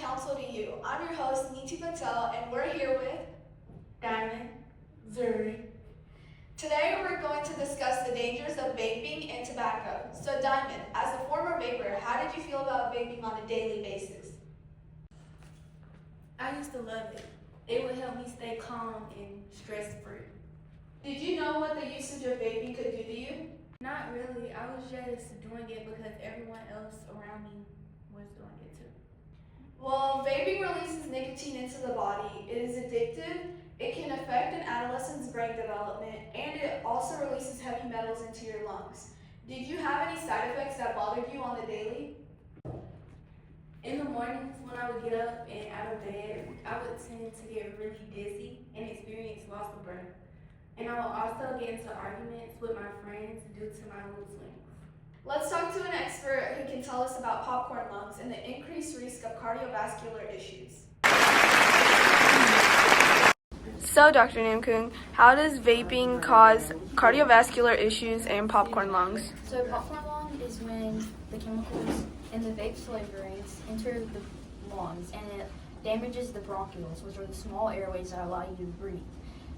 Counsel to You. I'm your host, Neeti Patel, and we're here with Diamond, Zuri. Today we're going to discuss the dangers of vaping and tobacco. So Diamond, as a former vapor, how did you feel about vaping on a daily basis? I used to love it. It would help me stay calm and stress-free. Did you know what the usage of vaping could do to you? Not really. I was just doing it because everyone else around me was doing it too. Well, vaping releases nicotine into the body. It is addictive. It can affect an adolescent's brain development, and it also releases heavy metals into your lungs. Did you have any side effects that bothered you on the daily? In the mornings when I would get up and out of bed, I would tend to get really dizzy and experience loss of breath. And I would also get into arguments with my friends due to my mood swings. Let's talk to an expert who can tell us about popcorn lungs and the increased risk of cardiovascular issues. So, Dr. Namkung, how does vaping cause cardiovascular issues and popcorn lungs? So popcorn lung is when the chemicals in the vape flavorings enter the lungs and it damages the bronchioles, which are the small airways that allow you to breathe.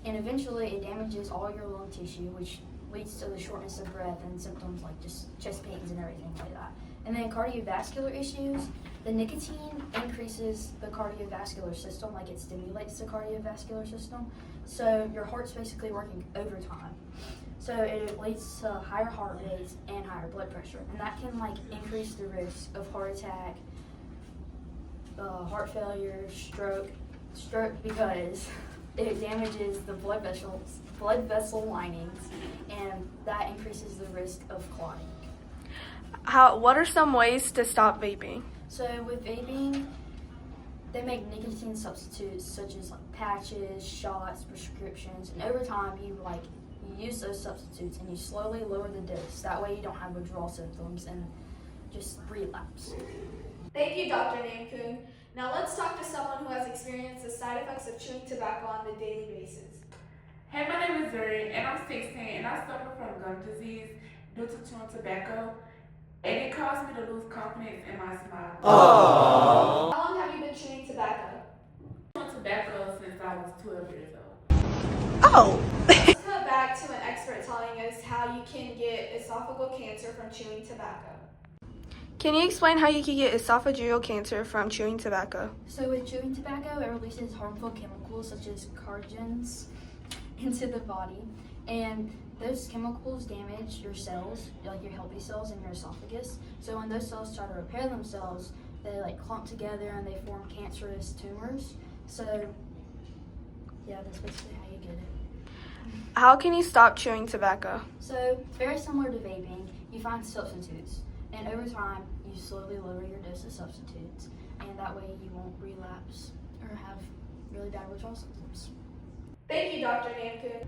And eventually it damages all your lung tissue, which leads to the shortness of breath and symptoms like just chest pains and everything like that. And then cardiovascular issues, the nicotine increases the cardiovascular system, like it stimulates the cardiovascular system. So your heart's basically working overtime. So it leads to higher heart rates and higher blood pressure. And that can increase the risk of heart attack, heart failure, stroke because it damages the blood vessel linings, and that increases the risk of clotting. What are some ways to stop vaping? So with vaping, they make nicotine substitutes such as patches, shots, prescriptions, and over time you use those substitutes and you slowly lower the dose. That way you don't have withdrawal symptoms and just relapse. Thank you, Dr. Namkung. Now let's talk to someone who has experienced the side effects of chewing tobacco on a daily basis. Hey, my name is Zuri, and I'm 16, and I suffer from gum disease due to chewing tobacco, and it caused me to lose confidence in my smile. Aww. How long have you been chewing tobacco? I've chewed tobacco since I was 12 years old. Oh! Let's go back to an expert telling us how you can get esophageal cancer from chewing tobacco. Can you explain how you can get esophageal cancer from chewing tobacco? So with chewing tobacco, it releases harmful chemicals such as carcinogens into the body, and those chemicals damage your cells, like your healthy cells in your esophagus. So when those cells try to repair themselves, they clump together and they form cancerous tumors. So yeah, that's basically how you get it. How can you stop chewing tobacco? So very similar to vaping, you find substitutes, and over time you slowly lower your dose of substitutes, and that way you won't relapse or have really bad withdrawal symptoms. Thank you, Dr. Namkung.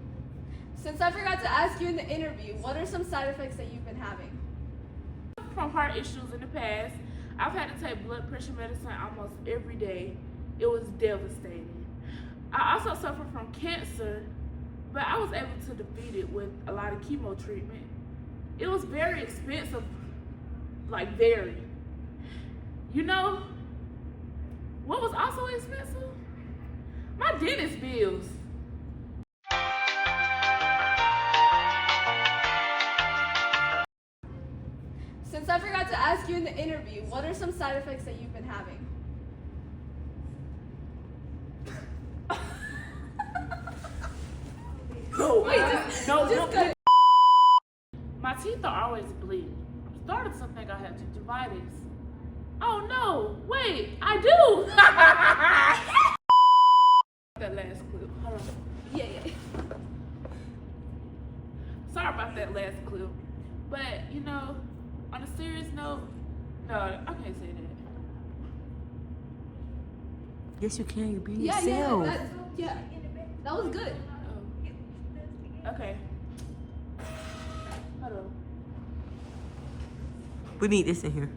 Since I forgot to ask you in the interview, what are some side effects that you've been having? From heart issues in the past, I've had to take blood pressure medicine almost every day. It was devastating. I also suffer from cancer, but I was able to defeat it with a lot of chemo treatment. It was very expensive, very. You know, what was also expensive? My dentist bills. Since I forgot to ask you in the interview, what are some side effects that you've been having? No, Just my teeth are always bleeding. I'm starting to think I have gingivitis. Oh no, wait, I do. That last clip. Hold on. Yeah. Sorry about that last clip. But, on a serious note, no, I can't say that. Yes, you can. You're being Yeah, yourself. That was good. Oh. Okay. Hold on. We need this in here.